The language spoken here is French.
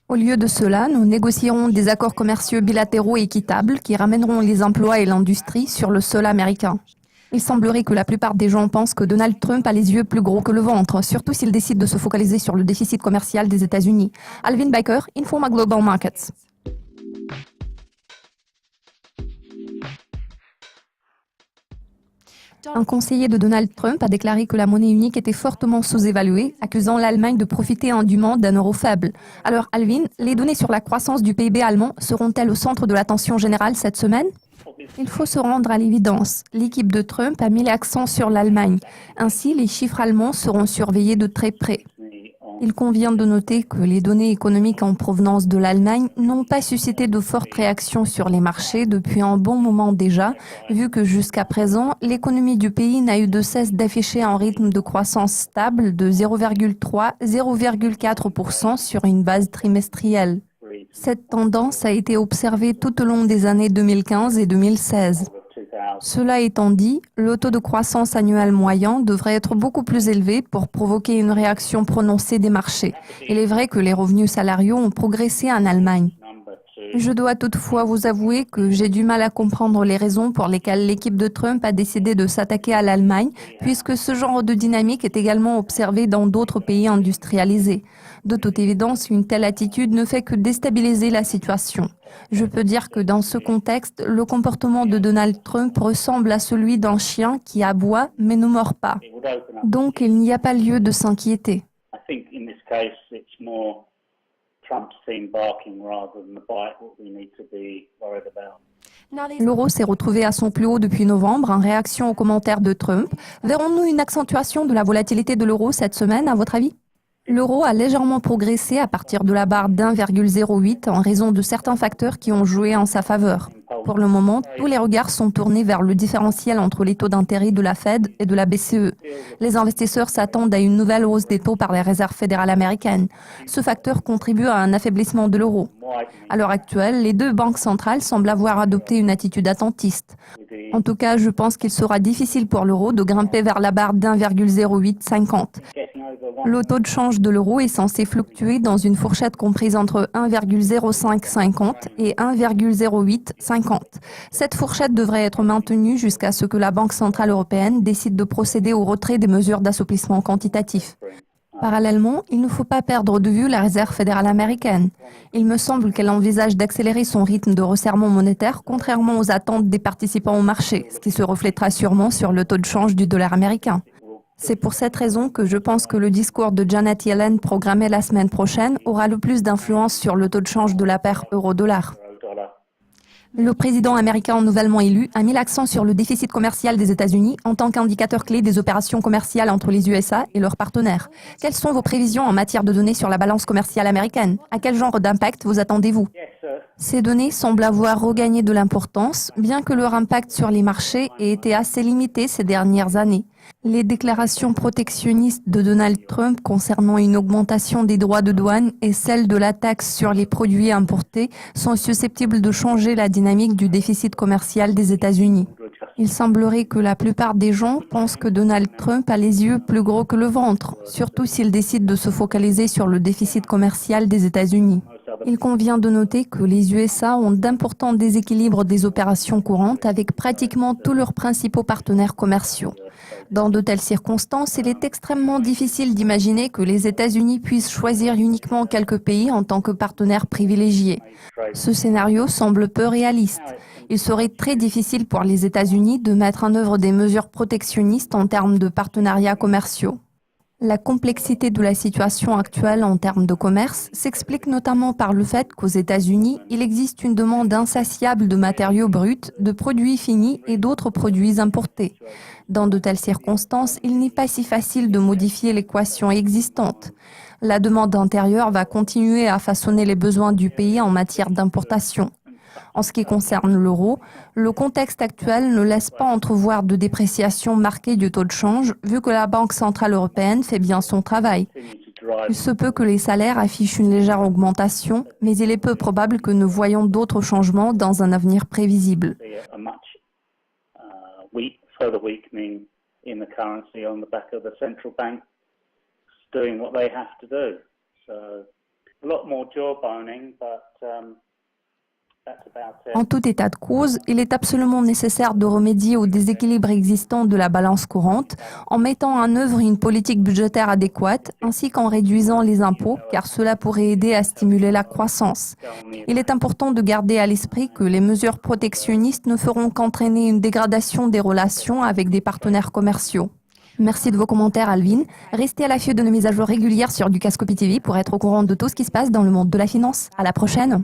Au lieu de cela, nous négocierons des accords commerciaux bilatéraux équitables qui ramèneront les emplois et l'industrie sur le sol américain. Il semblerait que la plupart des gens pensent que Donald Trump a les yeux plus gros que le ventre, surtout s'il décide de se focaliser sur le déficit commercial des États-Unis. Alvin Baker, Informa Global Markets. Un conseiller de Donald Trump a déclaré que la monnaie unique était fortement sous-évaluée, accusant l'Allemagne de profiter indûment d'un euro faible. Alors Alvin, les données sur la croissance du PIB allemand seront-elles au centre de l'attention générale cette semaine? Il faut se rendre à l'évidence. L'équipe de Trump a mis l'accent sur l'Allemagne. Ainsi, les chiffres allemands seront surveillés de très près. Il convient de noter que les données économiques en provenance de l'Allemagne n'ont pas suscité de fortes réactions sur les marchés depuis un bon moment déjà, vu que jusqu'à présent, l'économie du pays n'a eu de cesse d'afficher un rythme de croissance stable de 0,3-0,4% sur une base trimestrielle. Cette tendance a été observée tout au long des années 2015 et 2016. Cela étant dit, le taux de croissance annuel moyen devrait être beaucoup plus élevé pour provoquer une réaction prononcée des marchés. Il est vrai que les revenus salariaux ont progressé en Allemagne. Je dois toutefois vous avouer que j'ai du mal à comprendre les raisons pour lesquelles l'équipe de Trump a décidé de s'attaquer à l'Allemagne, puisque ce genre de dynamique est également observé dans d'autres pays industrialisés. De toute évidence, une telle attitude ne fait que déstabiliser la situation. Je peux dire que dans ce contexte, le comportement de Donald Trump ressemble à celui d'un chien qui aboie mais ne mord pas. Donc il n'y a pas lieu de s'inquiéter. L'euro s'est retrouvé à son plus haut depuis novembre en réaction aux commentaires de Trump. Verrons-nous une accentuation de la volatilité de l'euro cette semaine, à votre avis? L'euro a légèrement progressé à partir de la barre d'1,08 en raison de certains facteurs qui ont joué en sa faveur. Pour le moment, tous les regards sont tournés vers le différentiel entre les taux d'intérêt de la Fed et de la BCE. Les investisseurs s'attendent à une nouvelle hausse des taux par les réserves fédérales américaines. Ce facteur contribue à un affaiblissement de l'euro. À l'heure actuelle, les deux banques centrales semblent avoir adopté une attitude attentiste. En tout cas, je pense qu'il sera difficile pour l'euro de grimper vers la barre d'1,0850. Le taux de change de l'euro est censé fluctuer dans une fourchette comprise entre 1,0550 et 1,0850. Cette fourchette devrait être maintenue jusqu'à ce que la Banque centrale européenne décide de procéder au retrait des mesures d'assouplissement quantitatif. Parallèlement, il ne faut pas perdre de vue la Réserve fédérale américaine. Il me semble qu'elle envisage d'accélérer son rythme de resserrement monétaire contrairement aux attentes des participants au marché, ce qui se reflètera sûrement sur le taux de change du dollar américain. C'est pour cette raison que je pense que le discours de Janet Yellen programmé la semaine prochaine aura le plus d'influence sur le taux de change de la paire euro-dollar. Le président américain nouvellement élu a mis l'accent sur le déficit commercial des États-Unis en tant qu'indicateur clé des opérations commerciales entre les USA et leurs partenaires. Quelles sont vos prévisions en matière de données sur la balance commerciale américaine? À quel genre d'impact vous attendez-vous? Ces données semblent avoir regagné de l'importance, bien que leur impact sur les marchés ait été assez limité ces dernières années. Les déclarations protectionnistes de Donald Trump concernant une augmentation des droits de douane et celle de la taxe sur les produits importés sont susceptibles de changer la dynamique du déficit commercial des États-Unis. Il semblerait que la plupart des gens pensent que Donald Trump a les yeux plus gros que le ventre, surtout s'il décide de se focaliser sur le déficit commercial des États-Unis. Il convient de noter que les USA ont d'importants déséquilibres des opérations courantes avec pratiquement tous leurs principaux partenaires commerciaux. Dans de telles circonstances, il est extrêmement difficile d'imaginer que les États-Unis puissent choisir uniquement quelques pays en tant que partenaires privilégiés. Ce scénario semble peu réaliste. Il serait très difficile pour les États-Unis de mettre en œuvre des mesures protectionnistes en termes de partenariats commerciaux. La complexité de la situation actuelle en termes de commerce s'explique notamment par le fait qu'aux États-Unis, il existe une demande insatiable de matériaux bruts, de produits finis et d'autres produits importés. Dans de telles circonstances, il n'est pas si facile de modifier l'équation existante. La demande intérieure va continuer à façonner les besoins du pays en matière d'importation. En ce qui concerne l'euro, le contexte actuel ne laisse pas entrevoir de dépréciation marquée du taux de change, vu que la Banque centrale européenne fait bien son travail. Il se peut que les salaires affichent une légère augmentation, mais il est peu probable que nous voyions d'autres changements dans un avenir prévisible. a lot more jawboning, but that's about it. En tout état de cause, il est absolument nécessaire de remédier au déséquilibre existant de la balance courante en mettant en œuvre une politique budgétaire adéquate ainsi qu'en réduisant les impôts car cela pourrait aider à stimuler la croissance. Il est important de garder à l'esprit que les mesures protectionnistes ne feront qu'entraîner une dégradation des relations avec des partenaires commerciaux. Merci de vos commentaires, Alvin. Restez à l'affût de nos mises à jour régulières sur Dukascopy TV pour être au courant de tout ce qui se passe dans le monde de la finance. À la prochaine!